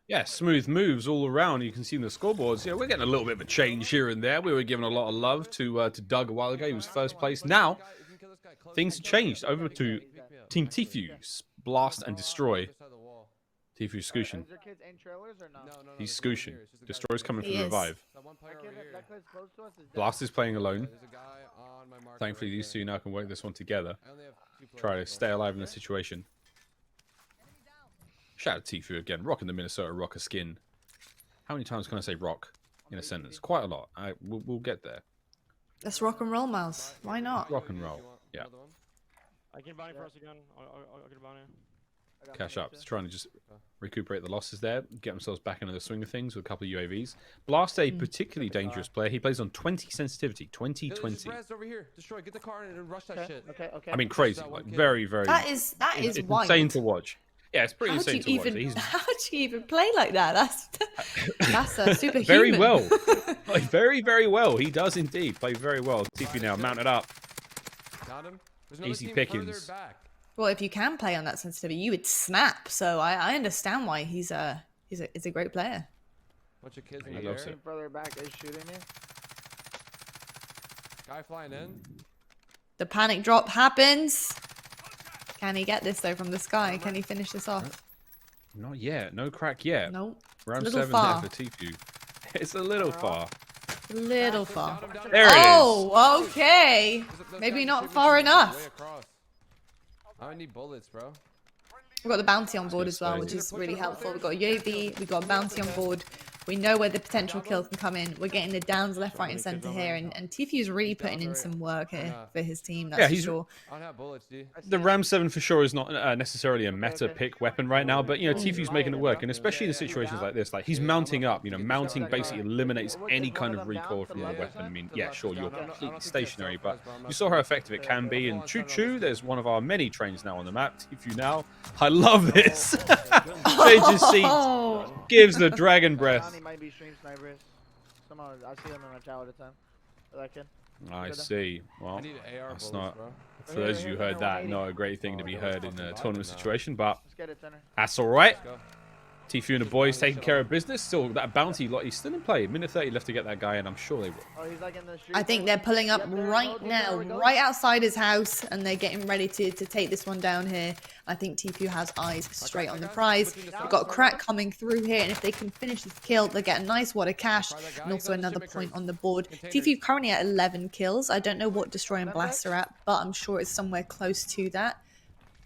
Yeah, smooth moves all around. You can see in the scoreboards. Yeah, we're getting a little bit of a change here and there. We were giving a lot of love to Doug a while ago. He was first place. Now things have changed. Over to Team Tfue. Blast and destroy. Tfue scooshing. He's scooshing. Destroy's coming for the revive. Blast is playing alone. Thankfully, these two now can work this one together. Try to stay alive in the situation. Shout out to Tfue again, rocking the Minnesota Rokkr skin. How many times can I say rock in a sentence? Quite a lot. We'll get there. Let's rock and roll, Miles. Why not? Rock and roll. Yeah. I can buy for us again. I'll get a bounty. Cash up. Just trying to just recuperate the losses there, get themselves back into the swing of things with a couple of UAVs. Blast, a particularly dangerous player. He plays on 20 sensitivity. 2020. Over here. Destroy. Get the car and rush that shit. Okay. I mean, crazy. Like, very, very. That is it's wild. insane to watch. Yeah, it's pretty insane to watch. How do you even play like that? That's superhuman. Very well. Like, very, very well. He does indeed play very well. Tfue now mounted up. Got him. Easy pickings. Well, if you can play on that sensitivity, you would snap. So I understand why he's a great player. Bunch of kids in He the loves air. it. Further back is shooting you. Guy flying in. The panic drop happens. Can he get this though from the sky? Can he finish this off? Not yet. No crack yet. Nope. Round Little 7 far. there for Tfue. It's a little far. A little far. There it is. Oh, okay. Maybe not far enough. I need bullets, bro. We've got the bounty on board as well, which is really helpful. We've got a UAV, we've got a bounty on board. We know where the potential kill can come in. We're getting the downs left, right, and center here. And Tfue's really putting in some work here for his team, that's for sure. I don't have bullets, dude. The Ram 7 for sure is not necessarily a meta pick weapon right now, but, you know, Tfue's making it work. And especially in situations like this, like, he's mounting up. You know, mounting basically eliminates any kind of recoil from the weapon. I mean, yeah, sure, you're completely stationary, but you saw how effective it can be. And choo-choo, there's one of our many trains now on the map. Tfue now. I love this. Changes seats. Gives the dragon breath. Somehow I see them in my tower at the time. That kid. I see. Well, I need AR that's bullets, not, bro. for those of you who heard that, not a great thing to be heard in a tournament situation, but Let's get it, center. that's all right. Tfue and the boys taking care of business. Still, that bounty lot, he's still in play. Minute 30 left to get that guy, and I'm sure they will. Oh, he's like in the street. I think they're pulling up right now, right outside his house, and they're getting ready to take this one down here. I think Tfue has eyes straight on the prize. We've got a crack coming through here, and if they can finish this kill, they get a nice wad of cash and also another point on the board. Tfue currently at 11 kills. I don't know what Destroy and Blast are at, but I'm sure it's somewhere close to that.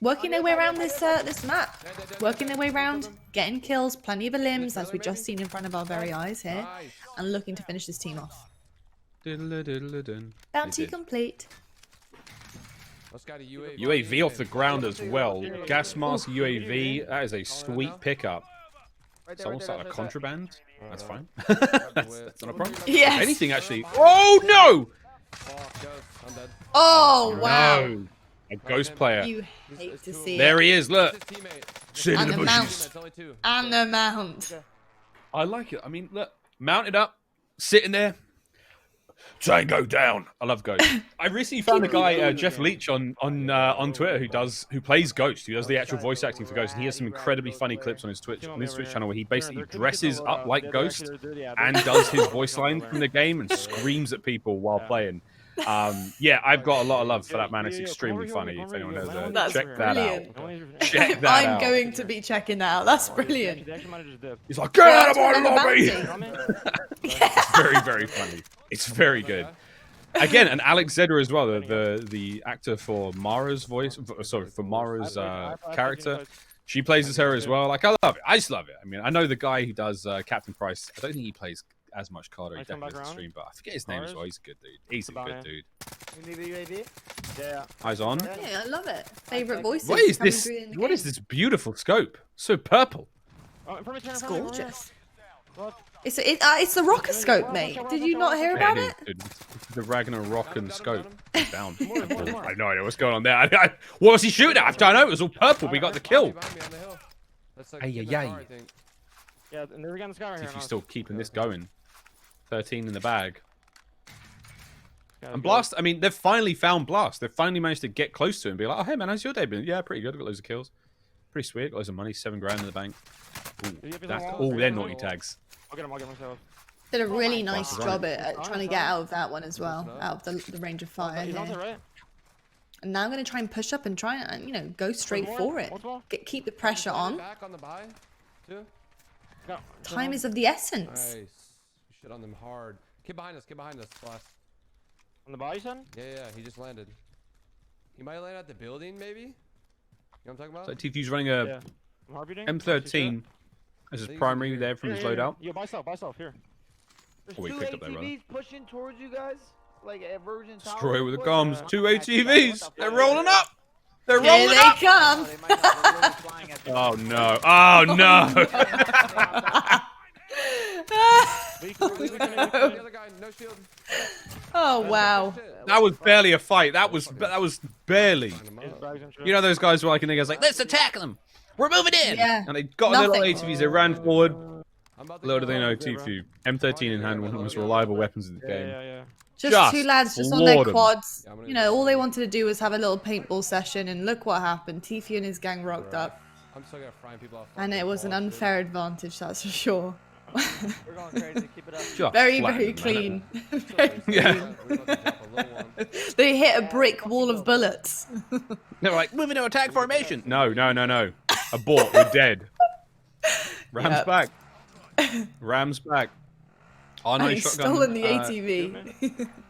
Working their way around this map. Working their way around, getting kills, plenty of limbs, as we just seen in front of our very eyes here, and looking to finish this team off. Bounty complete. UAV off the ground as well. Gas mask UAV. That is a sweet pickup. Someone started a contraband. That's fine. That's not a problem. Yes. If anything, actually. Oh no! Oh wow. No. A ghost player. You hate to see There it. he is. Look. Shit in And the the bushes. mount. And the mount. I like it. I mean, look, mounted up, sitting there. Tango down. I love Ghost. I recently found a guy, Jeff Leach, on Twitter who plays Ghost, who does the actual voice acting for Ghost, and he has some incredibly funny clips on his Twitch channel where he basically dresses up like Ghost and does his voice line from the game and screams at people while playing. Yeah, I've got a lot of love for that man. It's extremely funny. If anyone knows it, That's check that brilliant. out. Check that out. I'm going to be checking that out. That's brilliant. He's like, get out of my Another lobby! bounty. It's very, very funny. It's very good. Again, and Alex Zedder as well, the actor for Mara's voice, for Mara's character. She plays as her as well. Like, I love it. I just love it. I mean, I know the guy who does Captain Price. I don't think he plays as much Cardo. He definitely doesn't stream, but I forget his name as well. He's a good dude. He's a good dude. You need a UAV? Yeah. Eyes on. Yeah, I love it. Favorite voices. What is coming this? through in the What game. is this beautiful scope? So purple. It's gorgeous. It's the Rokkr scope, mate. Did you not hear about it? Dude, it's the Ragnarok and scope. Down. I have no idea what's going on there. What was he shooting at? I don't know. It was all purple. We got the kill. Ay, ay, ay. Yeah, and they're getting the sky right here. If you're still keeping this going. 13 in the bag. And Blast, I mean, they've finally found Blast. They've finally managed to get close to him and be like, oh, hey, man, how's your day been? Yeah, pretty good. I've got loads of kills. Pretty sweet. Got loads of money. 7 grand in the bank. Ooh, You have that's, his oh, wall? they're Yeah. naughty tags. I'll get him myself. Did a really my nice God. job at Nice, trying to get nice. out of that one as well, Pushing up. out of the range of fire He's on here. the right. And now I'm going to try and push up and try and, you know, go straight more, for it. one more. Keep the pressure on. Back on the buy. 2. No, Time is of the essence. Nice. Shit on them hard. Kid behind us. Blast. on the body, son. Yeah. He just landed. He might land at the building, maybe. You know what I'm talking about? So TFU's running a Yeah. I'm harpooning. M13 as his primary there from his loadout. Yo, buy self, here. There's Oh, we 2 picked up that, brother. ATVs pushing towards you guys. Like a Virgin Tower. Destroy with the push. comms. Yeah. 2 ATVs. They're rolling up. They're Here rolling they up. come. Oh, they might not, they're literally flying at you. Oh no. Oh no. The other guy, no shield. Oh, wow. That was barely a fight. That was barely. Find him His up. bags and shit. You know those guys were like, and they guys like, let's attack them. We're moving in. Yeah. And they got on their little Nothing. ATVs. They ran forward. I'm about to Little do go they know, up. TFU. M13 in hand, one of the most reliable weapons in the game. Yeah. Just Just 2 lads just on their floored 'em. quads. Yeah, I'm gonna You go know, all they down. wanted to do was have a little paintball session, and look what happened. Tifu and his gang rocked up. I'm still gonna frying people off. And it was an unfair advantage, that's for sure. We're going crazy. Keep it up. Just Very, flattened very them, man. clean. Very Yeah. clean. We're about to drop a little one. They hit a brick wall of bullets. They were like, moving to attack formation. No. Abort. We're dead. Rams Yep. back. Rams back. Oh, And no, he's shotgun. stolen the Yep, ATV.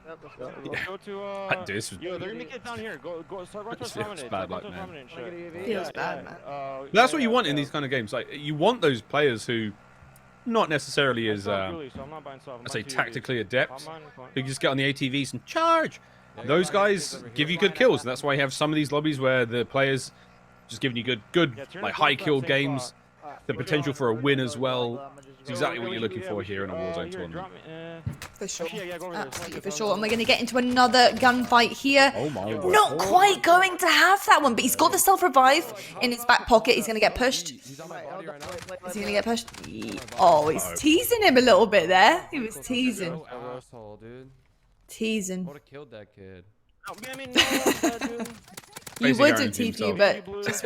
Let's go. Let's go to This was- Yo, they're gonna be kids down here. Go. Start going to This feels prominent. bad, Start like, going to man. prominent Look at shit. EV. Feels bad, man. That's what you want in these kind of games. Like, you want those players who, not necessarily as, I say, tactically adept, who just get on the ATVs and charge. Yeah, Those you got guys kids over give here. you good kills, and that's why you have some of these lobbies where the players just giving you good, like high kill games. The potential for a win as well. It's exactly what you're looking for here in a Warzone tournament. For sure. Yeah, go over there. Absolutely, for sure. And we're going to get into another gunfight here. Oh my Not quite going to have that one, but he's got the self-revive in his back pocket. He's going to get pushed. He's on my body right now. Is he going to get pushed? Oh, he's teasing him a little bit there. He was teasing. No asshole, dude. Teasing. I would have killed that kid. You Basically would have guaranteed TP, himself. but just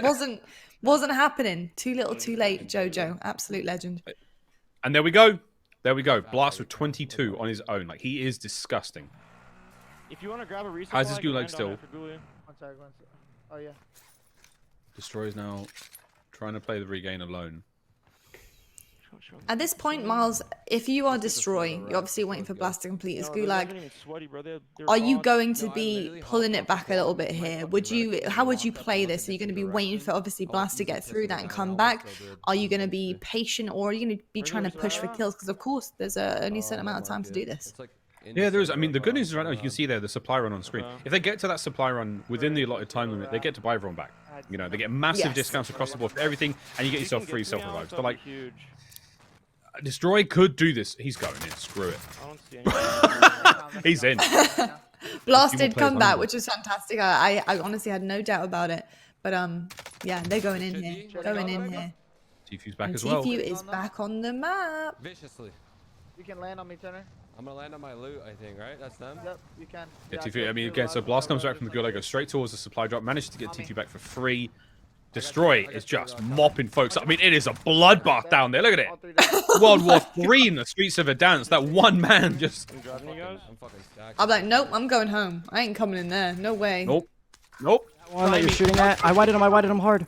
wasn't happening. Too little, too late, Jojo. Absolute legend. And there we go. There we go. Blast with 22 on his own. Like, he is disgusting. If you want to grab a resupply, How's his I can gulag land on still? it for Gulag. One sec. Oh yeah. Destroyer's now trying to play the regain alone. At this point, Miles, if you are Destroy, you're obviously waiting for Blast to complete his gulag. Are you going to be pulling it back a little bit here? How would you play this? Are you going to be waiting for obviously Blast to get through that and come back? Are you going to be patient, or are you going to be trying to push for kills? Because of course, there's only a certain amount of time to do this. Yeah, there is. I mean, the good news is right now, you can see there the supply run on screen. If they get to that supply run within the allotted time limit, they get to buy everyone back. You know, they get massive Yes. discounts across the board for everything, and you get yourself free self-revives. But like, Destroy could do this. He's going in. Screw it. I don't see any. He's in. Blast Few more did players come back, landed. which was fantastic. I honestly had no doubt about it. But yeah, they're going in here. Going in here. TFU's back And as well. TFU is back on the map. Viciously. You can land on me, Turner. I'm gonna land on my loot, I think, right? That's them? Yep, you can. Yeah, I TFU, killed I mean, two again, so last Blast time. comes back from the gulag, goes straight towards the supply drop, managed to get TFU back for free. Destroy is just mopping folks up. I mean, it is a bloodbath down there. Look at it. All three down. World War III in the streets of Verdansk. That one man just... You driving, you guys? I'm fucking stacked. I'm like, nope, I'm going home. I ain't coming in there. No way. Nope. Nope. One that you're shooting at. I whited him hard.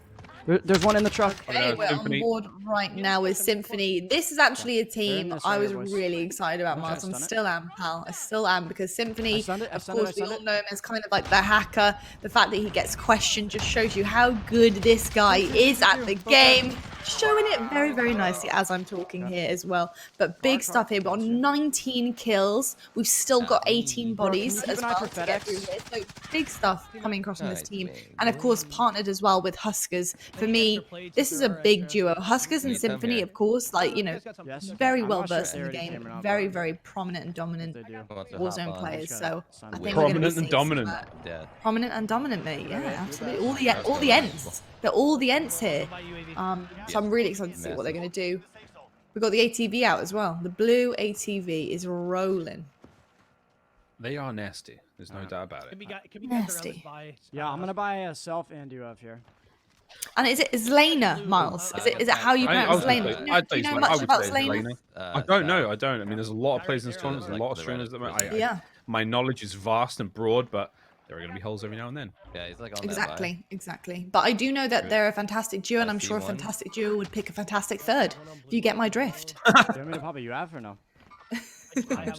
There's one in the truck. Okay, we're Symphony. on board right now with Symphony. This is actually a team this I way, was boys. really excited about, Okay, Miles. I stun it. still am, pal. I still am, because Symphony, I stunned it, I of stunned it, course, I we stunned all it. know him as kind of like the hacker. The fact that he gets questioned just shows you how good this guy is at the game. Showing it very, very nicely as I'm talking here as well. But big stuff here. We've got 19 kills. We've still got 18 bodies keep as an eye well for to get FedEx? through here. So big stuff coming across from this team. And of course, partnered as well with Huskers. For me, this is a big duo. Huskers and Symphony, of course, like, you know, Yes. very I'm well not sure versed in the Arity game. came around, Very, but very prominent and dominant they do. Warzone players. So I think we're going to be Prominent and seeing dominant. some, prominent and dominant, mate. Yeah, absolutely. All the ends. They're all the ends here. So I'm really excited to see what they're going to do. We've got the ATV out as well. The blue ATV is rolling. They are nasty. There's no doubt about it. Nasty. Yeah, I'm gonna buy a self and UF here. And is it Zlana, Miles? Is it how you pronounce Zlana? I'd Do say you know I much would about say Zlana? I don't know. I don't. I mean, there's a lot of players in this tournament. There's a lot of streamers that Yeah. my knowledge is vast and broad, but there are going to be holes every now and then. Yeah, he's like on Exactly. But I do know that they're a fantastic duo, and I'm sure a C1. fantastic duo would pick a fantastic third. Do you get my drift? Do you want me to pop a UAV or no? I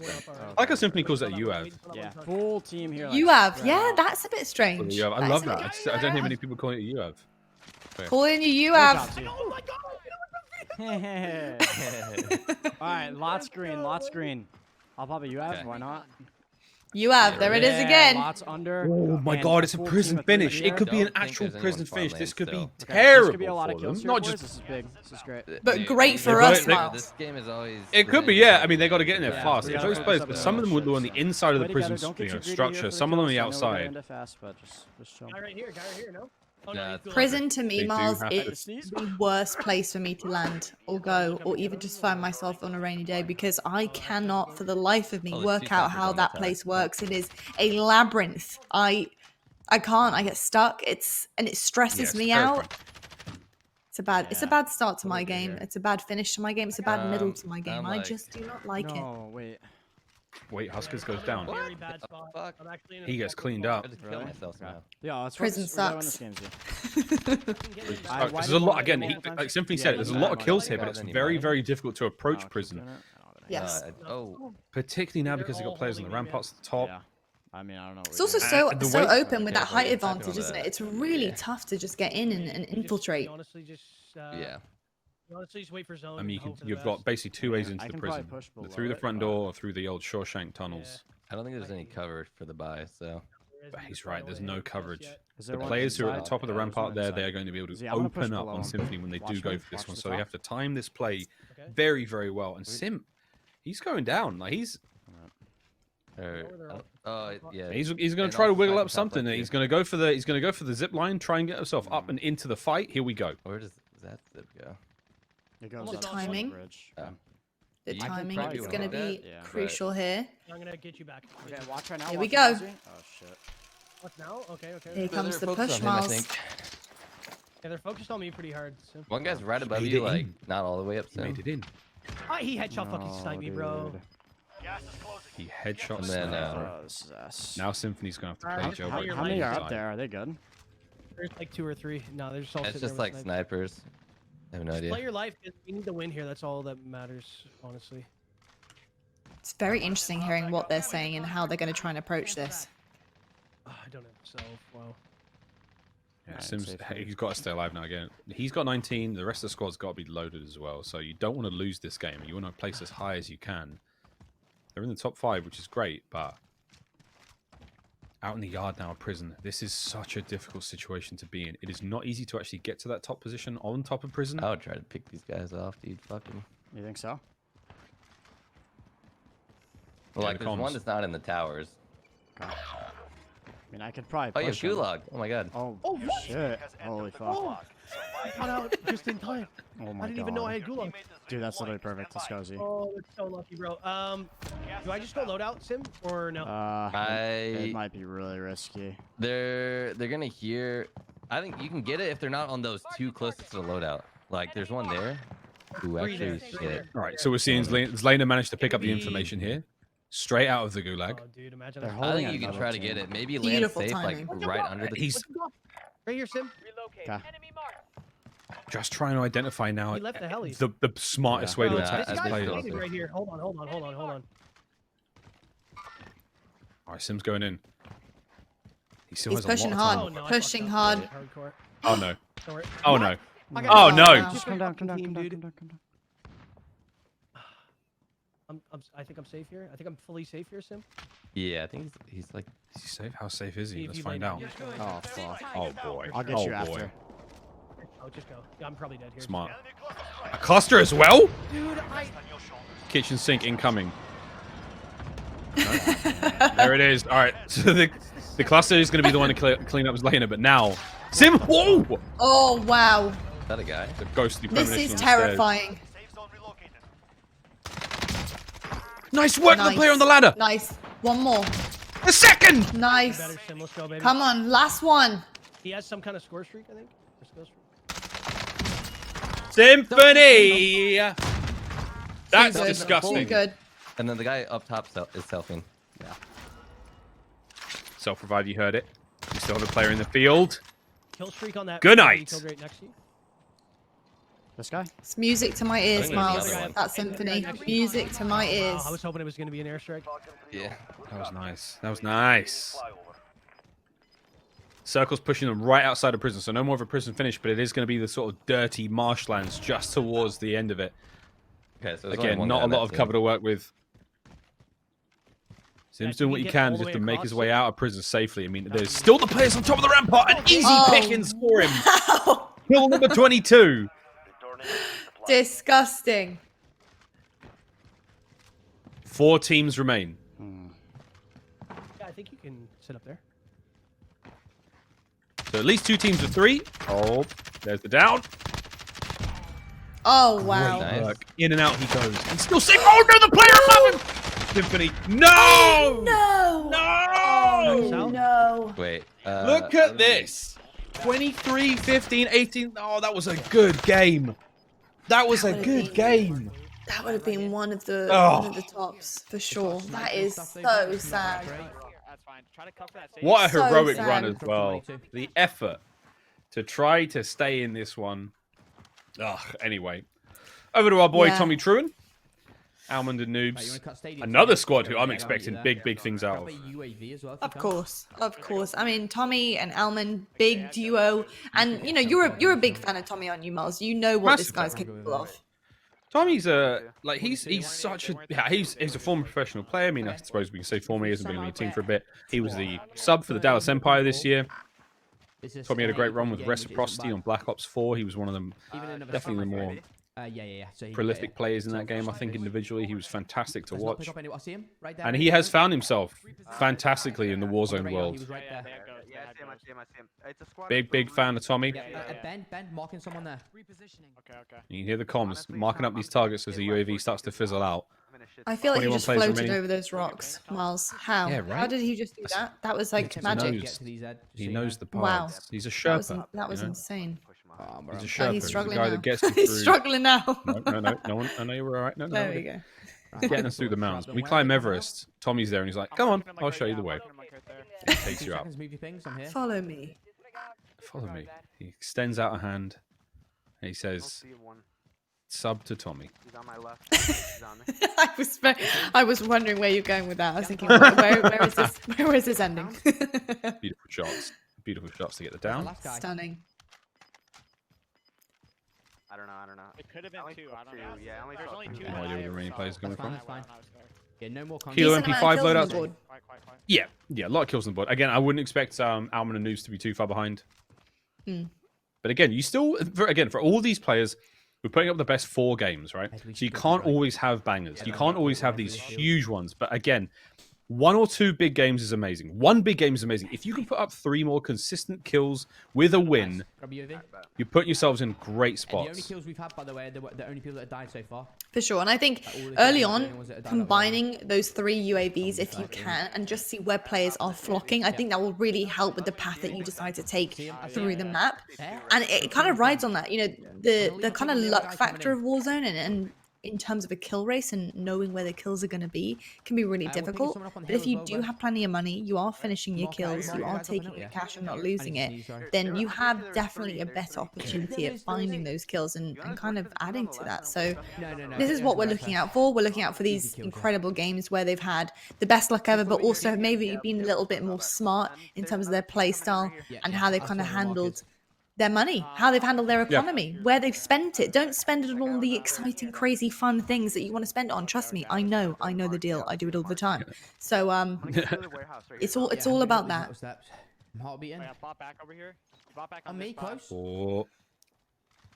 like how Symphony calls that UAV. Yeah, full team here. You have, yeah, that's a bit strange. UAV. I That love is a that. bit- I don't hear many people calling it UAV. Call in your you Good have. job, team. Alright, lots green, lots green. I'll pop a UAV, Okay. why not? You have. There it is Yeah, again. Lots under. Oh my and god, it's a full prison team of finish. three It could be here. an Don't think actual there's prison anyone finish. farm This lane could be still. Okay, this terrible could be a lot of for kills them. here, Not boys. just. This is big. This is great. But great for They- us, they- Miles. This game is always. It could be, yeah. I mean, they got to get in there Yeah, fast. we If gotta those focus players, up but on some of them would do on the inside of the Way prison together, don't get too greedy here structure. for Some the of them on the kills. Some of them outside. end fast, but just chill. Guy right here, no? Oh, Yeah, no, it's he's Prison to They me, do Miles, have to is the worst place for me to land or go or even just find myself on a rainy day because I cannot for the life of me Oh, there's work two out snipers how on that the place side. works. It is a labyrinth. I can't. I get stuck. It stresses Yes, me terrifying. out. It's a bad start to my game. It's a bad finish to my game. It's a bad middle to my game. I'm I like- just do not like it. No, wait. Wait, Huskers goes down. Very bad spot. Fuck. I'm actually in a He gets terrible cleaned spot. up. I just Really? killed myself now. Yeah, let's Prison focus. We gotta win sucks. this game, Z. There's a lot again. Like Symphony said, there's a lot of kills here, but it's very, very difficult to approach keep prison, doing it. Yes. Oh, particularly now because they've got players on the ramparts at the top. Yeah. I mean, I don't know. what It's we're also doing. so the way- open with that height it's like advantage, on isn't the- it? It's really tough to just get in and You infiltrate. honestly just, yeah. you honestly just wait for zone. I mean, and hope for the you've got best. basically two ways into I the can probably prison: push below through the it, front but- door or through the old Shawshank tunnels. I don't think there's any cover for the buy, so. There But isn't he's quite right. a There's way no to just coverage. yet. Is The there one players who are at inside? the top of the Yeah, there's one rampart there, they inside. are going to be able Z, to I'm gonna push open up below on him. Symphony when they Watch do go me, for this watch one. the So they top. have to time this play Okay. very, very well. And he's going down. Like he's Yeah. he's going to And try to also wiggle sniper up top something. left He's here. going to go for the zip line, try and get himself up and into the fight. Here we go. Where does that zip go? It goes The up the timing. bridge. Oh. The You can timing probably is win going to that, be yeah. crucial here. I'm gonna get you back. Okay, watch right now. Here we watch right go. now, Z. Oh shit. What now? Okay. Here No, comes they're the focused push, on him, I Miles. think. Yeah, they're focused on me pretty hard. So. One guy's right above made you, it like in. not all the way up. He made it in. He headshot fucking sniped me, bro. dude. He headshot. And then, Sniper. Oh, this is ass. Now Symphony's going to have to Alright, play how jailbreak. your How life many is are up inside. there? Are they good? There's like 2 or 3. No, there's all It's sitting just there like with snipers. snipers. I have no Just idea. play your life. We need to win here. That's all that matters, honestly. It's very interesting hearing what they're saying and how they're going to try and approach this. I don't know. So, wow. Yeah, Alright, Sims, safe he's got to stay alive now again. He's got 19. The rest of the squad's got to be loaded as well. So you don't want to lose this game. You want to place as high as you can. They're in the top 5, which is great, but out in the yard now of prison. This is such a difficult situation to be in. It is not easy to actually get to that top position on top of prison. I would try to pick these guys off, dude. Fucking. You think so? Well, Yeah, like the there's one comms. that's not in the towers. I mean, I could probably Oh, you have push him. gulag. Oh my god. Oh, Oh, shit. Holy fuck. I got out just in time. Oh my I didn't even know I god. had gulag. Dude, that's literally perfect. Let's go, Z. Oh, that's so lucky, bro. Do I just go loadout, Sim, or no? It might be really risky. They're gonna hear. I think you can get it if they're not on those 2 closest to the loadout. Like there's one there. Who Three there, actually three shit. there. All right, so we're seeing Zlana managed to pick up the Maybe- information here. Straight out of the gulag. Oh, dude, imagine They're that. I holding think you can another try to team. get it. Maybe land Beautiful safe, timing. like right under the. He's Right here, Sim. Okay. just trying to identify now He left the heli. the smartest way to Bro, attack this his guy's players. landed right here. Hold on. All right, Sim's going in. He still He's has a pushing lot of hard. time. I Pushing fucked hard. up. Hardcore. Oh no! Don't worry. Oh no! I got Oh it. no! Wow. Just come down, come down, Team, come down, dude. come down, come down. I think I'm safe here. I think I'm fully safe here, Sim. Yeah, I think he's like. Is he safe? How safe is he? If Let's you find land, out. just go. Oh, fuck. Oh boy! I'll get oh you boy! after. Oh, just go. Yeah, I'm probably dead here. Smart. A cluster as well? Dude, Kitchen sink incoming. No? There it is. All right, so the cluster is going to be the one to clean up Zlana, but now Sim. Whoa! Oh, wow. Is that a guy? The ghostly This premonition is on the stairs. terrifying. Nice work, the Nice. player on the ladder. Nice. One more. The second. Nice. better, Sim. Let's go, baby. Come on, last one. He has some kind of score streak, I think. Or Symphony! That's Too good. disgusting. Too good. And then the guy up top is selfing. Yeah. Self-revive, you heard it. You still have a player in the field. Kill streak on that. Good night. Killed right next to you. This guy? It's music to my ears, think there's Miles. another one. That symphony. Music to my ears. I was hoping it was going to be an airstrike. Yeah. That was nice. That was nice. Circle's pushing them right outside of prison, so no more of a prison finish, but it is going to be the sort of dirty marshlands just towards the end of it. Okay, so there's only Again, one not guy a on lot that of team. cover to work with. Sim's doing what can you get all can the just way to make his across. way out of prison safely. I mean, there's still the players on top of the rampart, and easy Oh. pickings for him. Kill number 22. Disgusting. 4 teams remain. Yeah, I think you can sit up there. So at least 2 teams of 3. Oh, there's the down. Oh, wow. Nice. Work. In and out he goes. And still safe. Oh, no, the player above him. Symphony. No! No! No! No! No. Wait. Look at this. 23, 15, 18. Oh, that was a good game. That was a would've good been- game. That would have been one of the Oh. tops for sure. That is so sad. That's fine. Try to cover that. What a So heroic sad. run as well. The effort to try to stay in this one. Ugh, anyway. Over to our boy Yeah. Tommy Truen. Almond and Noobs. Another squad who I'm expecting big things out of. Of course. I mean, Tommy and Almond, big duo, and you know you're a big fan of Tommy, aren't you, Miles? You know what this Massive. guy's capable of. Tommy's he's such a he's a former professional player. I mean, I suppose we can say former. He hasn't been in the team for a bit. He was the sub for the Dallas Empire this year. Tommy had a great run with Reciprocity on Black Ops 4. He was one of them, definitely the more prolific players in that game. I think individually he was fantastic to watch. And he has found himself fantastically in the Warzone world. Yeah, I see him. It's a squad. Big fan of Tommy. Ben, marking someone there. Okay. You can hear the comms marking up these targets as the UAV starts to fizzle out. I feel like he 21 just players floated remaining. over those rocks, Miles. How? Yeah, right? How did he just do that? That was like He magic. knows. He knows the Wow. paths. He's a That was, Sherpa. that was you know? insane. He's a Oh, Sherpa. he's He's the struggling guy now. that gets you He's through. struggling now. No one. I know you were all right. No. There we go. He's getting us through the mountains. When we climb Everest, Tommy's there and he's like, "Come on, I'll show you the way." He takes you out. Follow me. Follow me. He extends out a hand and he says, "Sub to Tommy." He's on my left. He's on me. I was wondering where you're going with that. I was thinking, where is this ending? Beautiful shots. Beautiful shots to get the down. Stunning. I don't know. It could have been Only 2. I don't two, know. yeah, only There's saw only two. 2. No idea where the remaining players are coming from. Yeah, no more Kilo Decent amount MP5 of kills on the loadouts. board. Quite. Yeah, a lot of kills on the board. Again, I wouldn't expect Almond and Noobs to be too far behind. But again, you still, for all these players, we're putting up the best 4 games, right? So you can't always have bangers. You can't always have these huge ones. But again, 1 or 2 big games is amazing. 1 big game is amazing. If you can put up 3 more consistent kills with a win, you're putting yourselves in great The only spots. kills we've had, by the way, are the only people that have died so far. For sure. And I think early on, combining those 3 UAVs, if you can, and just see where players are flocking, I think that will really help with the path that you decide to take through the map. And it kind of rides on that, you know, the kind of luck factor of Warzone and in terms of a kill race and knowing where the kills are going to be can be really difficult. But if you do have plenty of money, you are finishing your kills, you are taking your cash and not losing it, then you have definitely a better opportunity at finding those kills and kind of adding to that. So this is what we're looking out for. We're looking out for these incredible games where they've had the best luck ever, but also maybe been a little bit more smart in terms of their play style and how they've kind of handled their money, how they've handled their economy, where they've spent it. Don't spend it on all the exciting, crazy, fun things that you want to spend it on. Trust me, I know the deal. I do it all the time. So it's all about that. I'm heart beating. Bot back over here. Bot back On me, close. Oh,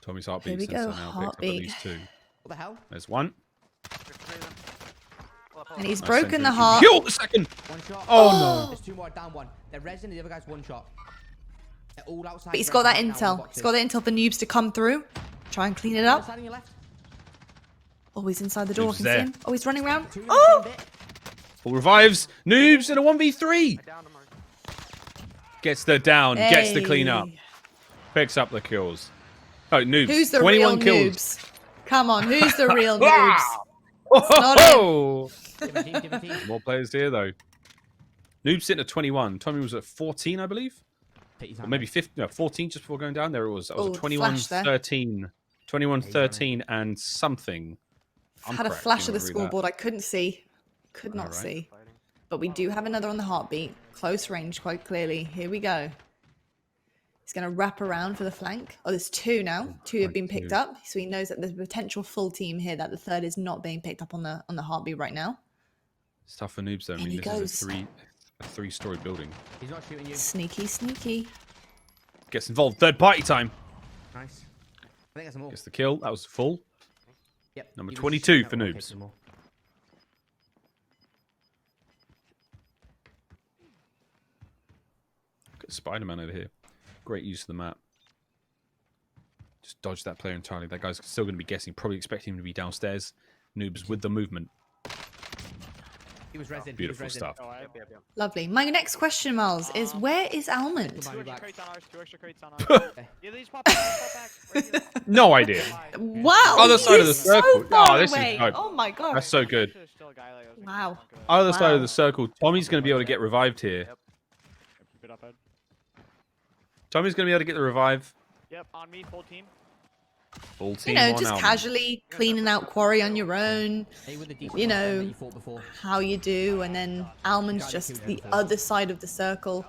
Tommy's heartbeat Here we sensor go, now picked up at heartbeat. least 2. What the hell? There's 1. And he's Nice broken the sentry. heart. Kill the second. One shot. Oh, no. There's 2 more, down 1. They're resin, the other guy's 1 shot. They're all outside. But he's got that resin, down intel. boxes. He's got that intel for noobs to come through. Try and clean it up. Side on your left. Oh, he's inside the door. I Noobs can there. see him. Oh, he's running around. 2 in the Oh! same bit. Full revives. Noobs in a 1v3. Gets the down. Gets the clean up. Hey. Picks up the kills. Oh, noobs. Who's the 21 real kills. noobs? Come on, who's the real noobs? Oh, Different team, different team. more players here though. Noobs sitting at 21. Tommy was at 14, I believe. Take your Or time, maybe mate. 15, no, 14 just before going down. There it was. That was Oh, a flash there. 21-13. 21-13 and something. I'm Had a correct, flash you of the wanna read that. scoreboard. I couldn't see. Could not Alright. see. But we do have another on the heartbeat. Close range quite clearly. Here we go. He's going to wrap around for the flank. Oh, there's two now. Two have been picked two. up. So he knows that there's a potential full team here, that the third is not being picked up on the heartbeat right now. It's tough for noobs though. I In mean, he this is goes. a three-story building. He's not shooting you. Sneaky, sneaky. Gets involved. Third party time. Nice. I think that's them all. Gets the kill. That was full. Yep. Number he was 22 shooting for at one, noobs. picked them all. Got Spider-Man over here. Great use of the map. Just dodge that player entirely. That guy's still going to be guessing. Probably expecting him to be downstairs. Noobs with the movement. He was resin. Beautiful stuff. Lovely. My next question, Miles, is where is Almond? Goodbye. 2 back. extra crates on ours, 2 extra crates on ours. Yeah, they just pop back, Right here. No idea. Wow. Other he side of is the circle. So far Oh, this is away. dope. Oh my god. That's so good. There's still a guy like, I was like, Wow. "Oh, good." Other side of Wow. the circle. Tommy's going to be able to get revived here. Yep. Keep it up, Ed. Tommy's going to be able to get the revive. Yep, on me, full team. Full team You know, on just Almond. casually cleaning out quarry on your own, Hey, with the decent You one know, that you fought before. how you do, and then Almond's just the other side of the circle.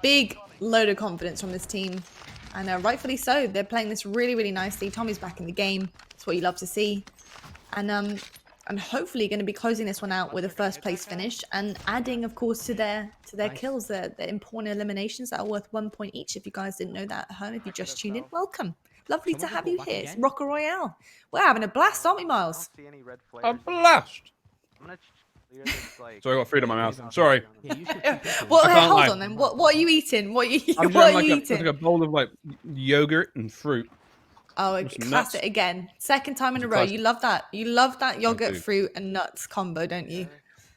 Big load of confidence from this team, and rightfully so. They're playing this really, really nicely. Tommy's back in the game. That's what you love to see, and hopefully going to be closing this one out with a first place finish, and adding, of course, to their kills, their important eliminations that are worth 1 point each. If you guys didn't know that at home, if you just tuned in, welcome. Lovely to have you here. It's Rokkr Royale. We're having a blast, aren't we, Miles? See any red A flares. blast. I'm gonna clear this, like, Sorry, I got food in my mouth. Sorry. Yeah, you should keep it. Well, I hey, can't hold lie. on then. What are you eating? What are you I'm what just are you like eating? a bowl of like yogurt and fruit. Oh, With some class nuts. it again. Second time in a Some row. class- You love that. You love that yogurt, do. fruit, and nuts combo, don't you?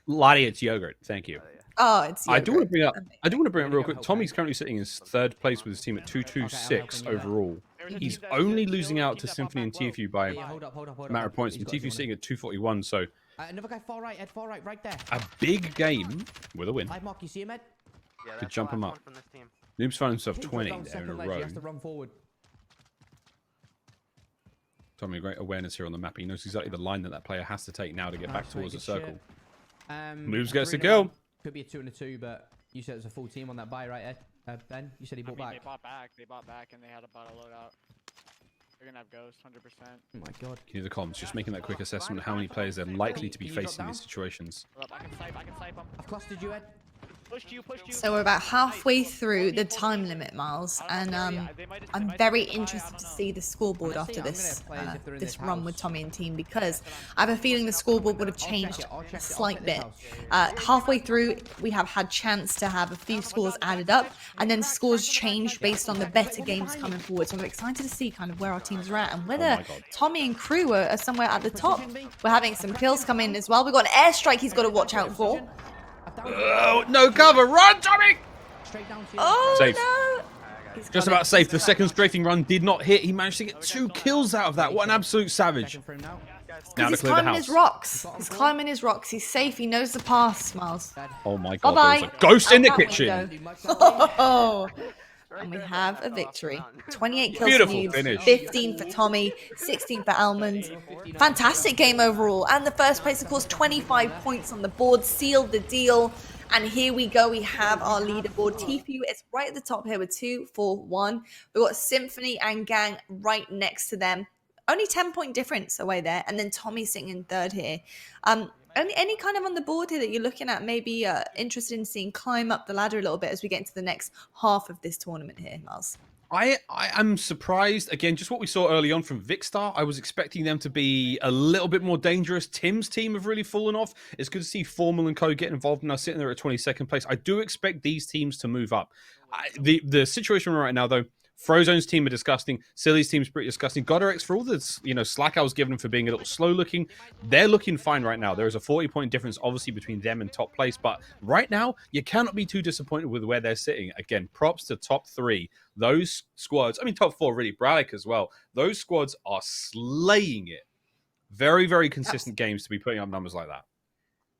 Laddie, it's yogurt. Thank you. Oh, it's I do want to yogurt. bring up. I do want to bring up Gonna real go quick. help Tommy's Hank. currently sitting in third place with his team at 226 Okay, I'm helping you. overall. There's a He's team that's only good losing still, out team to that Symphony and popped back TFU Yeah, by yeah, hold up, hold up, hold a matter up. of points. He's And got you TFU's on sitting it. at 241. So Another guy far right, Ed, far right there. a big game with a win. Live mark, you see him, Ed? Yeah, Could that's jump the him last up. one from this team. Noobs found himself He goes 20 down there in a second ledge, row. He has to run forward. Tommy, great awareness here on the map. He knows exactly the line that player has to take now to get back Nice, mate, towards the good circle. shit. Moves gets three the and a one. kill. Could be a 2 and a 2, but you said it was a full team on that buy, right, Ed? Ben, you said he I bought mean, back. they bought back. They bought back, and they had a bottle loadout. They're gonna have ghosts, 100%. Oh my god. Can you the comms? Just making that quick assessment of how many players they're likely to be Can you drop facing in these down? situations. Hold up, I can snipe them. I've clustered you, Ed. Pushed you. So we're about halfway through the time limit, Miles, and I'm very interested to see the scoreboard Honestly, after I'm gonna this have players if they're in this this run with house. Tommy and team, because I have a feeling the scoreboard would have changed I'll a check slight this bit. house. Halfway through, we have had chance to have a few scores added up, and then scores changed based on the better games coming forward. So I'm excited to see kind of where our teams are at and whether my God. Tommy and crew are somewhere at the top. We're having some kills come in as well. We've got an airstrike he's got to watch out for. I've downed you. Oh, no cover! Run, Tommy! Straight down to you. Oh Safe. no! He's Just got about it. safe. The second strafing run did not hit. He managed to get 2 kills out of that. What an absolute savage. Second for him now. Now to He's clear the climbing house. his rocks. He's climbing his rocks. He's safe. He knows the path, Smiles. Oh my god, Bye-bye. there was a ghost in the Out that kitchen. window. Do much that way. Oh, and we have a victory. 28 kills Beautiful for Noobs, finish. 15 for Tommy, 16 for Almond. Fantastic game overall. And the first place, of course, 25 points on the board, sealed the deal. And here we go. We have our leaderboard. TFU is right at the top here with 2, 4, 1. We've got Symphony and Gang right next to them. Only 10-point difference away there. And then Tommy sitting in third here. Any kind of on the board here that you're looking at, maybe interested in seeing climb up the ladder a little bit as we get into the next half of this tournament here, Miles? I am surprised, again, just what we saw early on from Vicstar. I was expecting them to be a little bit more dangerous. Tim's team have really fallen off. It's good to see Formal and Co get involved and now sitting there at 22nd place. I do expect these teams to move up. The situation we're in right now, though, Frozone's team are disgusting. Silly's team's pretty disgusting. Godorex, for all the slack I was giving them for being a little slow looking, they're looking fine right now. There is a 40-point difference, obviously, between them and top place. But right now, you cannot be too disappointed with where they're sitting. Again, props to top 3. Those squads, I mean, top 4, really. Bralic as well. Those squads are slaying it. Very, very consistent games to be putting up numbers like that.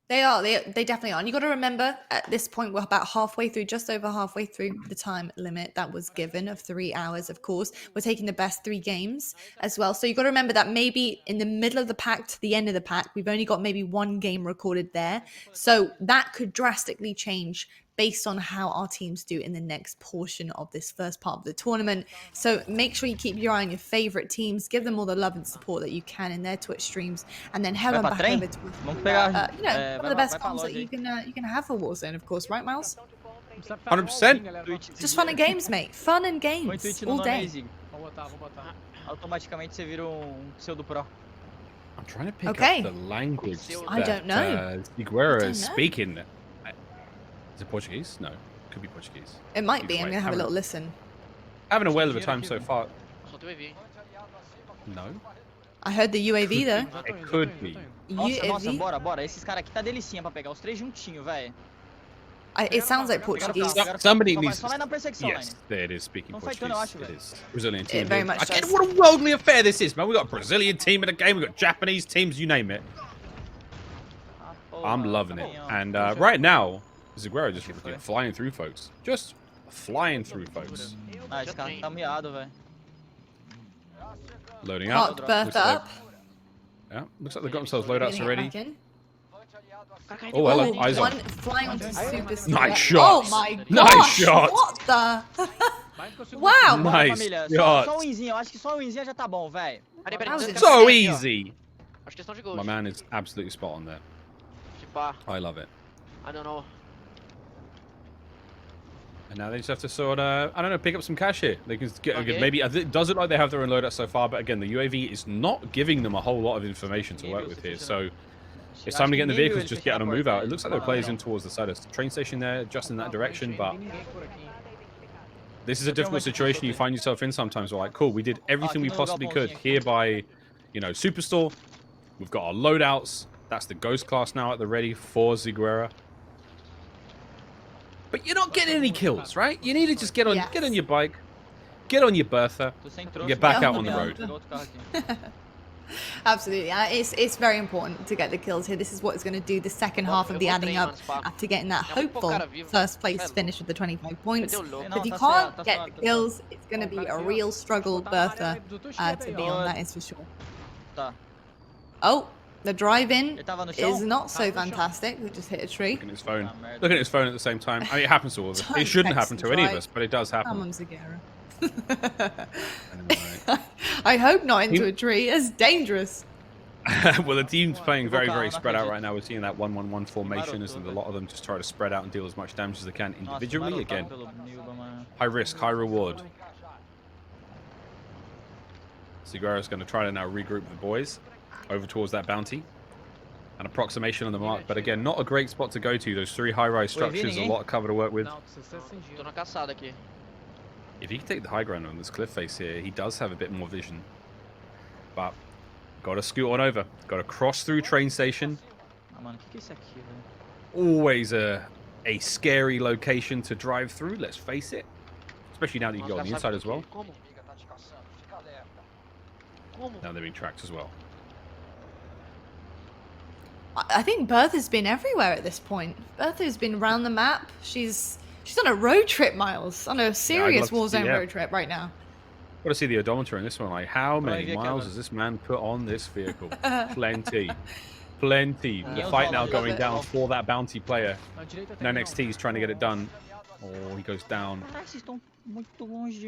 They are. They definitely are. And you got to remember, at this point, we're about halfway through, just over halfway through the time limit that was given of 3 hours, of course. We're taking the best 3 games as well. So you got to remember that maybe in the middle of the pack to the end of the pack, we've only got maybe 1 game recorded there. So that could drastically change based on how our teams do in the next portion of this first part of the tournament. So make sure you keep your eye on your favorite teams, give them all the love and support that you can in their Twitch streams, and then head on back over to one of the best comms that you can have for Warzone, of course, right, Miles? 100%. Just fun and games, mate. Fun and games all day. Automaticamente você vira pseudo pro. I'm trying to pick up the language I don't know. Iguera is speaking. Is it Portuguese? No. Could be Portuguese. It might be. I'm going to have a little listen. Having a whale of a time so far. No. I heard the UAV, though. It could be. Nossa, bora. Esses caras aqui tá delicinha pra pegar os 3 juntinho, velho. It sounds like Portuguese. Somebody needs Só vai na perseguição, yes, it is speaking Portuguese. It is. Brazilian team. It very much Again, does. what a worldly affair this is, man. We've got a Brazilian team in the game. We've got Japanese teams, you name it. I'm loving it. And right now, Ziguero just flying through folks. Just flying through folks. Ah, esse cara tá miado, velho. Loading up. Parked Bertha up. Yeah, looks like they've got themselves loadouts already. Oh, hello. Eyes on. One flying onto super. Nice shot. Oh my gosh. Nice shot. What the? Wow. Nice Família, shot. só um winzinho. Eu acho que só um winzinho já tá bom, velho. So easy. Acho questão de gols. My man is absolutely spot on there. I love it. I don't know. And now they just have to sort of, I don't know, pick up some cash here. They can get maybe, it does look like they have their own loadout so far, but again, the UAV is not giving them a whole lot of information to work with here. So it's time to get in the vehicles, just get on a move out. It looks like there are players in towards the side of the train station there, just in that direction, but this is a difficult situation you find yourself in sometimes. We're like, cool, we did everything we possibly could here by, Superstore. We've got our loadouts. That's the Ghost class now at the ready for Ziguera. But you're not getting any kills, right? You need to just get on your bike, get on your Bertha, and get back out on the road. Absolutely. It's very important to get the kills here. This is what is going to do the second half of the adding up after getting that hopeful first place finish with the 25 points. But if you can't get the kills, it's going to be a real struggle, Bertha, to be on, that is for sure. Oh, the drive-in is not so fantastic. We just hit a tree. Looking at his phone at the same time. I mean, it happens to all of us. It shouldn't happen to any of us, but it does happen. Come on, Ziguera. I hope not into a tree. It's dangerous. Well, the team's playing very, very spread out right now. We're seeing that 1-1-1 formation as a lot of them just try to spread out and deal as much damage as they can individually. Again, high risk, high reward. Ziguera's going to try to now regroup the boys over towards that bounty. An approximation on the mark, but again, not a great spot to go to. Those 3 high-rise structures, a lot of cover to work with. Tô na caçada aqui. If he can take the high ground on this cliff face here, he does have a bit more vision. But got to scoot on over. Got to cross through train station. Always a scary location to drive through, let's face it. Especially now that you go on the inside as well. Now they're being tracked as well. I think Bertha's been everywhere at this point. Bertha's been around the map. She's on a road trip, Miles. On a serious Warzone road trip right now. Got to see the odometer in this one. Like, how many miles has this man put on this vehicle? Plenty. Plenty. The fight now going down for that bounty player. NXT is trying to get it done. Oh, he goes down.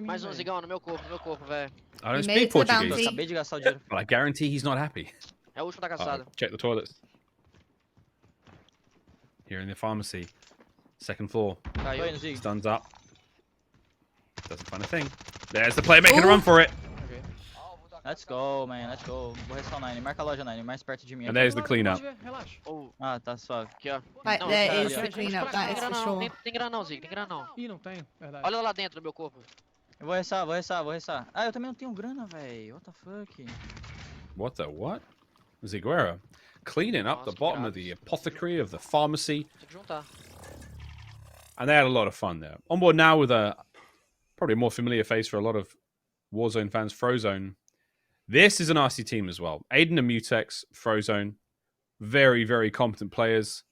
Mais Zigão no meu corpo, velho. I don't speak Portuguese, Acabei de gastar o dinheiro. but I guarantee he's not happy. É o último da caçada. Check the toilets. Here in the pharmacy. Second floor. Caiu. Stuns up. Doesn't find a thing. There's the player making a run for it. Let's go, man. Let's go. Vou restar o 9. Marca a loja 9, mais perto de mim. And there's the cleanup. Ah, tá suave. Aqui, ó. Right, Não, there cara, is the cleanup, that is for não, sure. tem grana não, Zig, tem grana não. Ih, não tem, verdade. Olha lá dentro do meu corpo. Eu vou ressar, vou ressar, vou ressar. Ah, eu também não tenho grana, velho. What the fuck? What the what? Ziguera cleaning up the bottom of the apothecary of the pharmacy. Tinha que juntar. And they had a lot of fun there. On board now with a probably a more familiar face for a lot of Warzone fans, Frozone. This is an RC team as well. Aiden and Mutex, Frozone. Very, very competent players.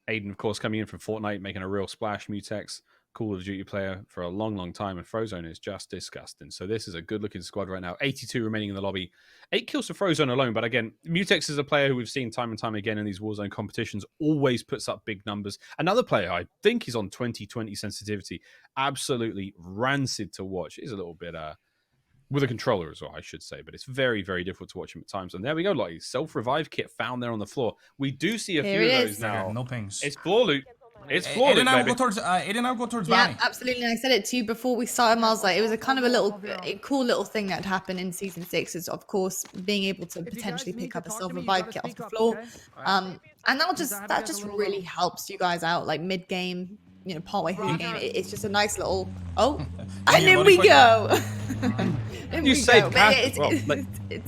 Aiden, of course, coming in from Fortnite, making a real splash. Mutex, Call of Duty player for a long, long time. And Frozone is just disgusting. So this is a good-looking squad right now. 82 remaining in the lobby. 8 kills for Frozone alone. But again, Mutex is a player who we've seen time and time again in these Warzone competitions. Always puts up big numbers. Another player, I think he's on 2020 sensitivity. Absolutely rancid to watch. He's a little bit... with a controller as well, I should say. But it's very, very difficult to watch him at times. And there we go, Lottie. Self-revive kit found there on the floor. We do see a Here few it of is. those now. No pings. It's floor loot. It's floor loot, Aiden, I will baby. go towards. Aiden, I will go towards Yeah, Bonnie. absolutely. And I said it to you before we started, Miles. Like, it was a kind of a little, cool little thing that happened in season 6. Is of course being able to potentially pick up a silver revive kit off the floor. And that just really helps you guys out, like mid game, you know, partway through the game. It's just a nice little. Oh, and in we go. You save cash as well. Like,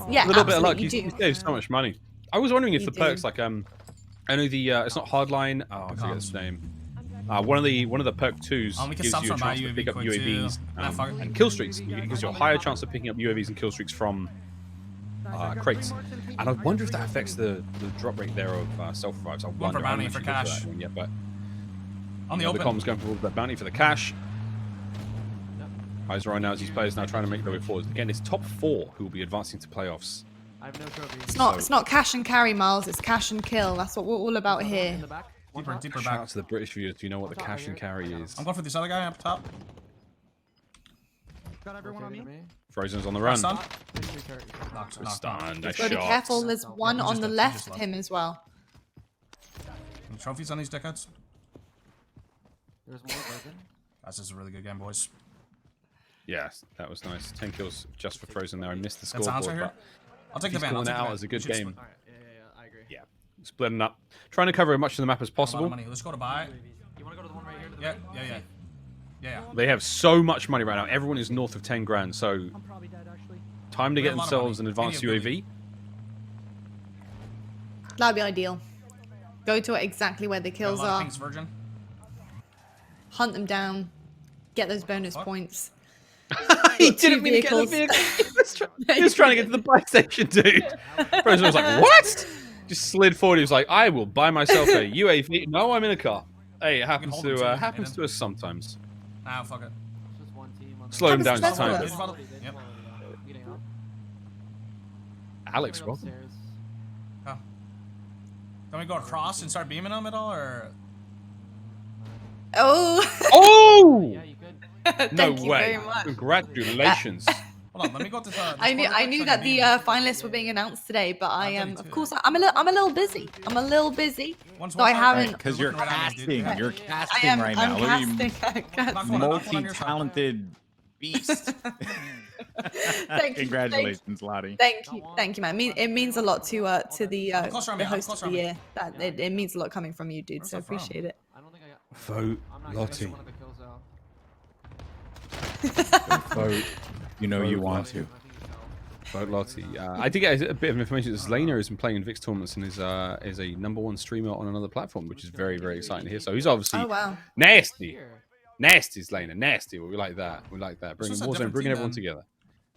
yeah, a little bit of luck. you You do. save so much money. I was wondering if You the perks, do. like I know the it's not hardline. Oh, I forget its name. One of the perk 2s We can gives stop you a from by chance to UAV pick up quick too. UAVs Fuck it. and kill streaks. It gives you a higher chance of picking up UAVs and kill streaks from crates. And I wonder if that affects the drop rate there of self revives. I wonder. for I haven't bounty for actually looked at cash. that one yet, but On the the open. comms going for that bounty for the cash. Eyes right now as these players now trying to make their way forward. Again, it's top 4 who will be advancing to playoffs. I have no trophies. It's not cash and carry, Miles. It's cash and kill. That's what we're all about here. In the back. Deeper Shout out back. to the British viewers. Do you know what the cash and carry is? I'm going for this other guy up top. Got everyone on me. Frozen's on the run. Stun. Stunned. Nice So be shot. careful. There's one just on the left, he left just of him as well. Any trophies on these dickheads? There's more broken. This is a really good game, boys. Yes, that was nice. 10 kills just for Frozen there. I missed the That sounds scoreboard, right here. but I'll take the he's ban. I'll calling take it the out ban. as a good We should game. Alright, yeah, I agree. Yeah, splitting up. Trying to cover as much of the map as A lot possible. of money. Let's go to buy. You wanna go to the one right here? To the Yeah. Yeah. They have so much money right now. Everyone is north of 10 grand, so I'm probably dead actually. time to We get have a lot of themselves money. an advanced Any UAV. ability. That'd be ideal. Go to exactly where the Got a kills lot of are. pinks, Virgin. Hunt them down. Get those bonus Fuck. points. He Got two didn't mean to get the vehicles. vehicle. He was trying to get to the buy station, dude. Frozen was like, what? Just slid forward. He was like, I will buy myself a UAV. No, I'm in a car. Hey, it happens hold them too, happens Aiden. to us sometimes. Nah, fuck it. It's just one team on the Slow him down Happens his to time. us. Yep. Getting up. Alex, Going welcome. upstairs. Oh. Can we go across and start beaming them at all, or? Oh, Oh! Yeah, you could. No thank you way. very much. Congratulations. Hold on, let me go to the. I knew that the finalists were being announced today, but I I'll tell you of too. course I'm a little busy. So I haven't. Because you're Right on, casting. dude. You're I casting am. right now. I'm Look at you, casting. I'm casting. multi-talented beast. Thank you. Congratulations, Lottie. Thank you, man. It means a lot to the closer on the me, host closer of on the me. year. That it means a lot coming from you, dude. Where's So that from? appreciate it. I don't think I got. Vote I'm not gonna Lottie. get one of the kills out. Vote. You know you want to. Vote Lottie. I did get a bit of information that Zelena has been playing in Vix tournaments and is a #1 streamer on another platform, which is very, very exciting to hear. So he's obviously Oh wow. nasty. Here. Nasty, Zelena. Nasty. We like that. We like that. Bringing just a Warzone, different bringing team everyone then. together.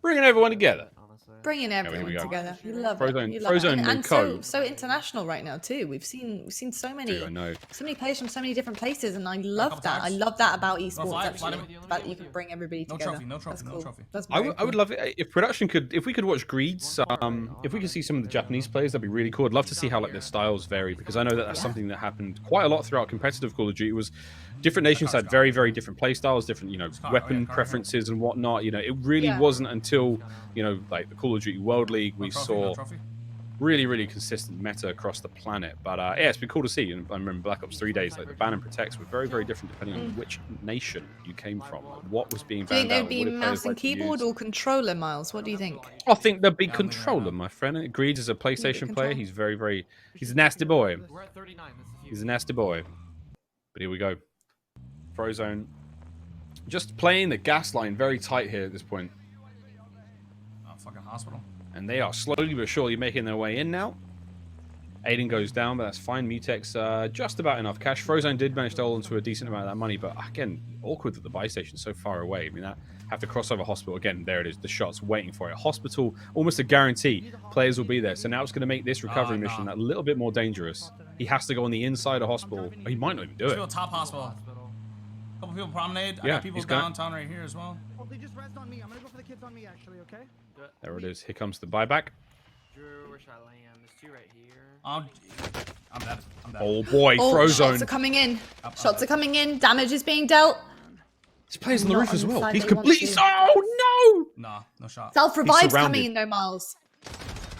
Bringing everyone together. Honestly. Bringing here everyone we go. together. You love Frozone- it. You love it. Frozone And Co. so international right now too. We've seen so many Dude, I know. players from so many different places, and I love couple that. I tags. love that about esports. fly Actually, them. the fact that you can bring everybody No together. trophy, no trophy, That's no cool. trophy. That's I very would love it if production could, if we could watch Greeds, if we could see some of the Japanese players, that'd be really cool. I'd love to see how like their styles vary, because I know that that's something that happened quite a lot throughout competitive Call of Duty. Was different nations had very, very different play styles, different weapon preferences and whatnot. It really Yeah. wasn't until like the Call of Duty World League we No trophy, saw no trophy. really, really consistent meta across the planet. But yeah, it's been cool to see. And I remember Black Ops 3 days, like the ban and protects were very, very different depending on which nation you came from. Like, what was being Do you think banned out? there'd be what did mouse players and like to keyboard use. or controller, Miles? What do you think? I think there'll be controller, my friend. Greeds is a PlayStation player. controller. He's very, very. He's a nasty boy. We're at 39. This is He's a nasty boy. But here we go. Frozone just playing the gas line very tight here at this point. Oh, fucking hospital. And they are slowly but surely making their way in now. Aiden goes down, but that's fine. Mutex, just about enough cash. Frozone did manage to hold onto a decent amount of that money, but again, awkward that the buy station's so far away. I mean, that have to cross over hospital. Again, there it is. The shot's waiting for it. Hospital, almost a guarantee. Players will be there. So now it's going to make this recovery mission a little bit more dangerous. He has to go on the inside of hospital. He might not even do it. Top hospital. A couple people promenade. Yeah, I got people downtown right here as well. Oh, they just rezzed on me. I'm gonna go for the kids on me, actually, okay? There it is. Here comes the buyback. Drew, where should I land? There's two right here. I'm dead. I'm dead. Oh boy, Oh, Frozone. shots are coming in. Shots are coming in. Damage is being dealt. This player's on the Not roof on as the well. side He's they want completely. to. Oh no! Nah, no shot. Self-revive's surrounded. coming in though, Miles.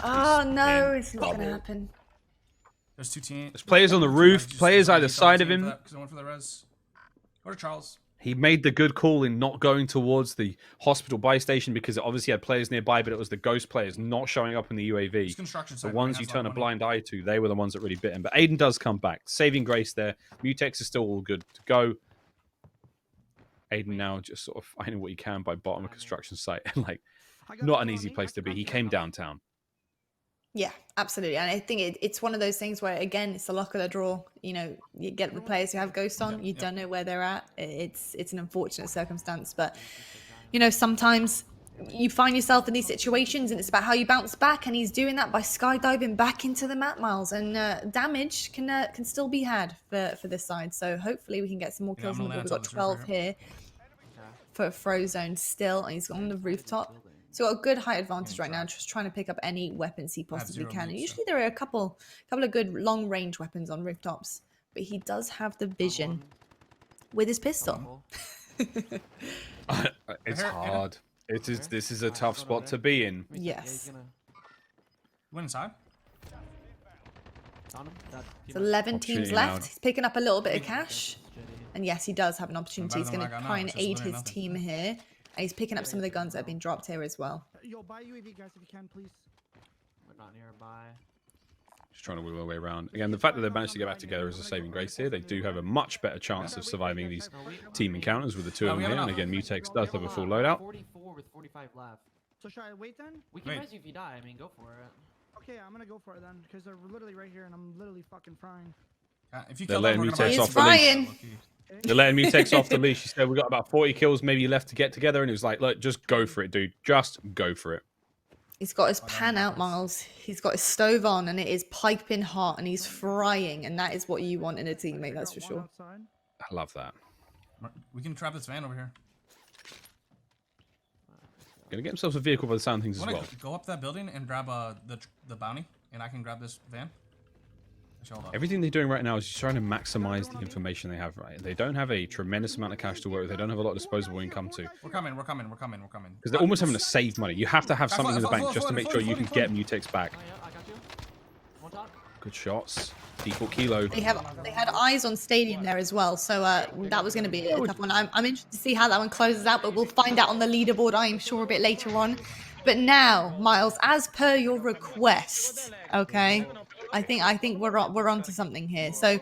Oh no, it's not gonna happen. There's two teams. There's players on the roof. Players either side of him. Because I went for the res. Go to Charles. He made the good call in not going towards the hospital buy station because it obviously had players nearby, but it was the ghost players not showing up in the UAV. Construction The site, ones right you now, turn a money. blind eye to, they were the ones that really bit him. But Aiden does come back. Saving grace there. Mutex is still all good to go. Aiden now just sort of finding what he can by bottom of construction site. Like, not an easy place to be. He came downtown. Yeah, absolutely. And I think it's one of those things where, again, it's the luck of the draw. You know, you get the players who have Ghost on, you don't know where they're at. It's an unfortunate circumstance. But, you know, sometimes you find yourself in these situations and it's about how you bounce back. And he's doing that by skydiving back into the map, Miles. And damage can still be had for this side. So hopefully we can get some more kills on the board. We've got 12 here for Frozone still. And he's on the rooftop. So got a good height advantage right now, just trying to pick up any weapons he possibly can. And usually there are a couple of good long range weapons on rooftops, but he does have the vision with his pistol. It's hard. This is a tough spot to be in. Yes. Went inside. There's 11 teams Opportunity left. now. He's picking up a little bit of cash. And yes, he does have an opportunity. He's going to try and aid his team here. And he's picking up some of the guns that have been dropped here as well. Yo, buy UAV, guys, if you can, please. We're not nearby. Just trying to wheel our way around. Again, the fact that they've managed to get back together is a saving grace here. They do have a much better chance of surviving these team encounters with the two of them here. And again, Mutex does have a full loadout. 44 with 45 left. So should I wait then? We can res you if you die. I mean, go for it. Okay, I'm gonna go for it then, because they're literally right here and I'm literally fucking frying. If you They're kill letting them, we're Mutex gonna off the leash. Frying. They're letting Mutex off the leash. He said, we got about 40 kills maybe left to get together. And he was like, look, just go for it, dude. Just go for it. He's got his pan out, Miles. He's got his stove on and it is piping hot and he's frying. And that is what you want in a teammate, that's for sure. I love that. We can trap this van over here. Gonna get himself a vehicle by the sound of things as Wanna well. go up that building and grab the bounty, and I can grab this van. Actually, hold on. Everything they're doing right now is just trying to maximize the information they have. Right, they don't have a tremendous amount of cash to work with. They don't have a lot of disposable income to. We're coming. Because they're almost having to save money. You have to have something in the bank just to make sure you can get Mutex back. Oh, yeah, I got you. One top. Good shots. Default kilo. They had eyes on Stadium there as well, so that was going to be a tough one. I'm interested to see how that one closes out, but we'll find out on the leaderboard, I am sure, a bit later on. But now, Miles, as per your request, okay, I think we're onto something here. So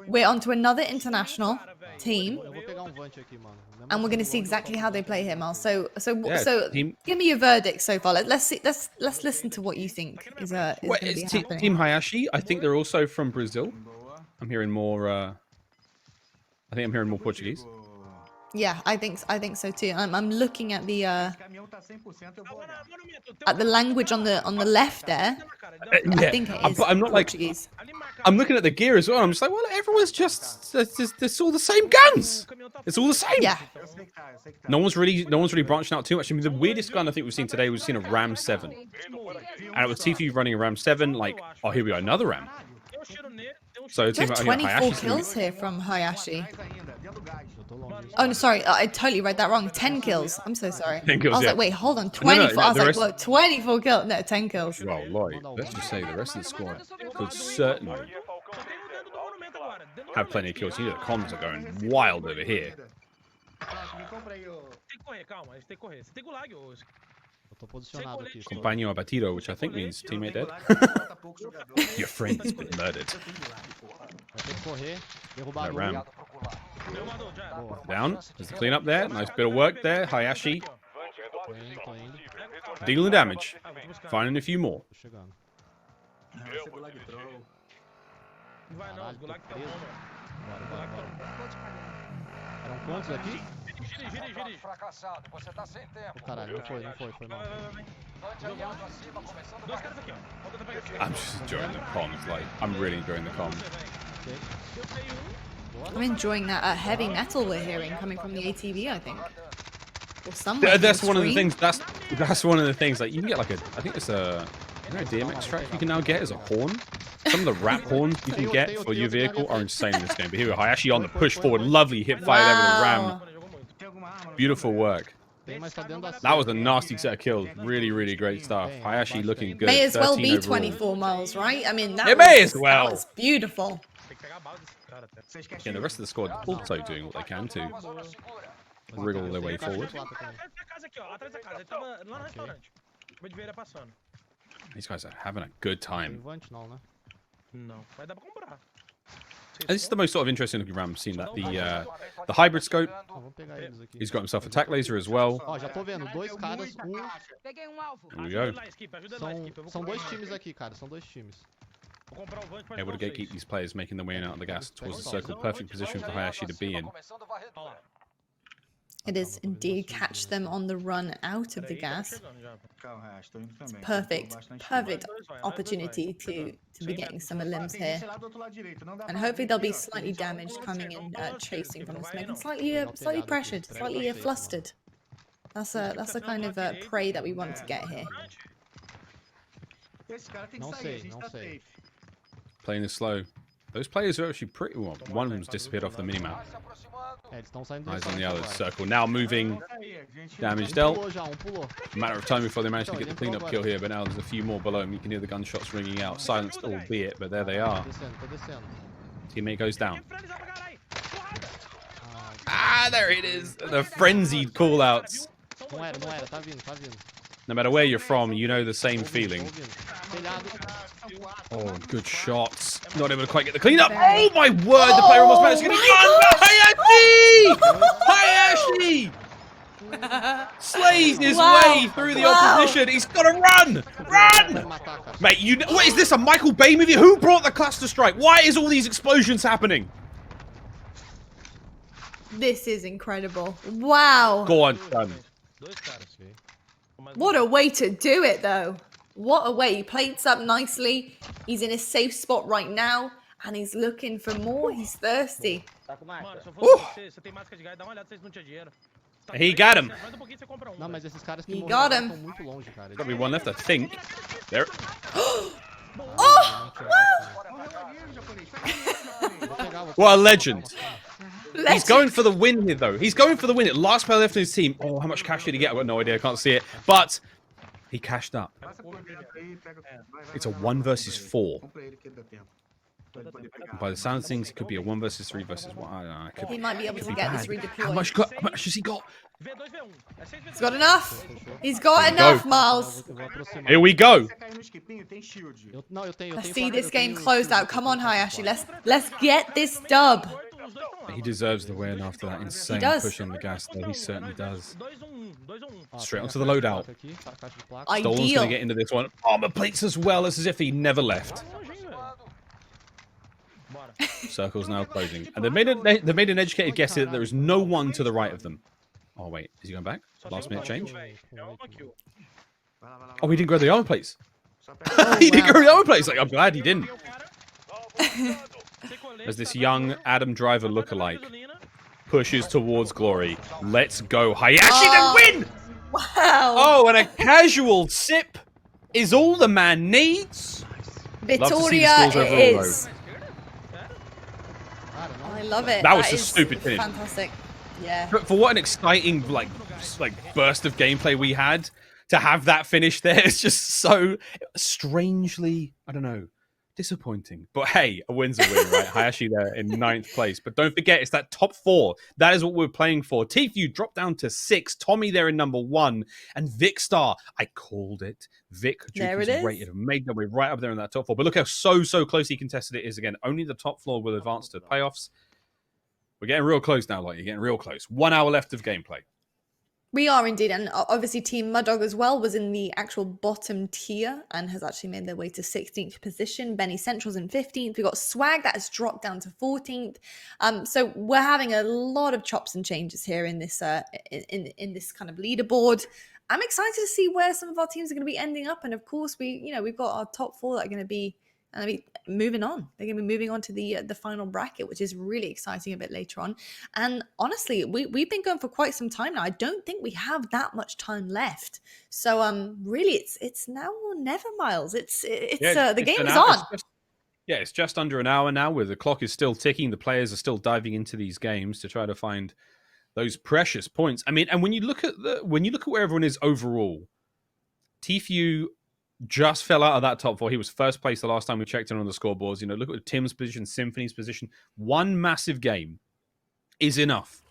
we're onto another international team, and we're going to see exactly how they play here, Miles. So give me your verdict so far. Let's listen to what you think is going to be happening. Team Hayashi. I think they're also from Brazil. I'm hearing more. I think I'm hearing more Portuguese. Yeah, I think so too. I'm looking at the language on the left there. I think it is I'm not Portuguese. I'm looking at the gear as well. I'm just like, well, everyone's just it's all the same guns. It's all the same. Yeah. No one's really branching out too much. I mean, the weirdest gun I think we've seen today was seen a Ram 7, and it was TFU running a Ram 7. Like, oh, here we go, another Ram. So Just 24 kills here from Hayashi. Oh, no, sorry. I totally read that wrong. 10 kills. I'm so sorry. 10 kills, I was yeah. like, wait, hold on. 24. I was the like, rest- what? 24 kills? No, 10 kills. Well, Lloyd, let's just say the rest of the squad could certainly have plenty of kills. You know, the comms are going wild over here. Compañero abatido, which I think means teammate dead. Your friend has been murdered. That Ram. Down. There's the cleanup there. Nice bit of work there. Hayashi Tô indo. dealing damage. Finding a few more. Tô chegando. Vai não, Caralho, o gulag tá tô bom, preso. mano. Bora. Eram quantos aqui? Gira. Oh, caralho, não foi mal. Dois caras aqui, ó. Volta pra pegar. I'm just enjoying the comms. Like, I'm really enjoying the comms. I'm enjoying that heavy metal we're hearing coming from the ATV, I think. Or somewhere. That's one of the things. That's one of the things. Like, you can get like a. I think it's a. You know, DMX track you can now get as a horn. Some of the rap horns you can get for your vehicle are insane in this game. But here we go. Hayashi on the push forward. Lovely hip fire there with the ram. Beautiful work. That was a nasty set of kills. Really, really great stuff. Hayashi looking good. May as well 13 be overall. 24 miles, right? I mean, that It was, may as well. That was beautiful. Yeah, the rest of the squad also doing what they can to wriggle their way forward. These guys are having a good time. And this is the most sort of interesting looking ram I've seen. That the hybrid scope. He's got himself a tac laser as well. Ó, já tô vendo dois caras, There we go. São dois times aqui, cara, são dois times. Able to gatekeep these players, making their way in out of the gas towards the circle. Perfect position for Hayashi to be in. It is indeed catch them on the run out of the gas. It's perfect opportunity to be getting some limbs here. And hopefully they'll be slightly damaged coming in, chasing from the smoke. And slightly pressured, slightly flustered. That's a kind of prey that we want to get here. Não sei. Playing this slow. Those players are actually pretty well. One of them's disappeared off the minimap. Eles estão saindo Eyes on the other circle. Now moving. Damage dealt. Matter of time before they manage to get the cleanup kill here, but now there's a few more below him. You can hear the gunshots ringing out. Silenced, albeit, but there they are. Teammate goes down. Ah, there it is. The frenzied call-outs. Não era, tá vindo. No matter where you're from, you know the same feeling. Oh, good shots. Not able to quite get the cleanup. Oh my word, the player almost managed to get it done. Hayashi! Slays his way through the opposition. He's got to run! Run! Mate, what is this, a Michael Bay movie? Who brought the cluster strike? Why is all these explosions happening? This is incredible. Wow. Go on, son. What a way to do it, though. What a way. He plates up nicely. He's in a safe spot right now, and he's looking for more. He's thirsty. He got him. Não, mas esses caras que He got him. estão muito longe, cara. Got me one left, I think. There. Oh! What a legend. He's Legend. going for the win here, though. He's going for the win. Last player left in his team. Oh, how much cash did he get? I've got no idea. I can't see it. But he cashed up. It's a 1 versus 4. And by the sound of things, it could be a 1 versus 3 versus 1. I don't know. It could He be, might be able to get this redeployed. how much has he got? He's got enough. He's got enough, Miles. Here we go. I see this game closed out. Come on, Hayashi. Let's get this dub. He deserves the win after that insane does. push on the gas, though. He certainly does. Straight onto the loadout. Stolen's going Ideal. to get into this one. Armor plates as well. It's as if he never left. Circle's now closing. And they made an educated guess here that there is no one to the right of them. Oh, wait. Is he going back? Last minute change? Oh, he didn't grab the armor plates. He didn't grab the armor plates. Like, I'm glad he didn't. As this young Adam Driver lookalike pushes towards glory. Let's go. Hayashi to win! Wow. Oh, and a casual sip is all the man needs. Victoria it is. I love it. That was a is stupid finish. Fantastic. Yeah. For what an exciting like burst of gameplay we had, to have that finish there is just so strangely, I don't know, disappointing. But hey, a win's a win, right? Hayashi there in 9th place. But don't forget, it's that top 4. That is what we're playing for. Tfue dropped down to 6. Tommy there in number 1. And Vic Star, I called it. Vic There it is. rated, made their way right up there in that top 4. But look how so closely contested it is again. Only the top floor will advance to playoffs. We're getting real close now, like you're getting real close. 1 hour left of gameplay. We are indeed, and obviously Team Muddog as well was in the actual bottom tier and has actually made their way to 16th position. Benny Central's in 15th. We got Swag that has dropped down to 14th. So we're having a lot of chops and changes here in this in this kind of leaderboard. I'm excited to see where some of our teams are going to be ending up, and of course we've got our top 4 that are going to be moving on. They're going to be moving on to the final bracket, which is really exciting a bit later on. And honestly, we've been going for quite some time now. I don't think we have that much time left. So really, it's now or never, Miles. The game is on. It's just under an hour now, where the clock is still ticking. The players are still diving into these games to try to find those precious points. I mean, and when you look at where everyone is overall, Tfue just fell out of that top 4. He was first place the last time we checked in on the scoreboards. Look at Tim's position, Symphony's position. One massive game is enough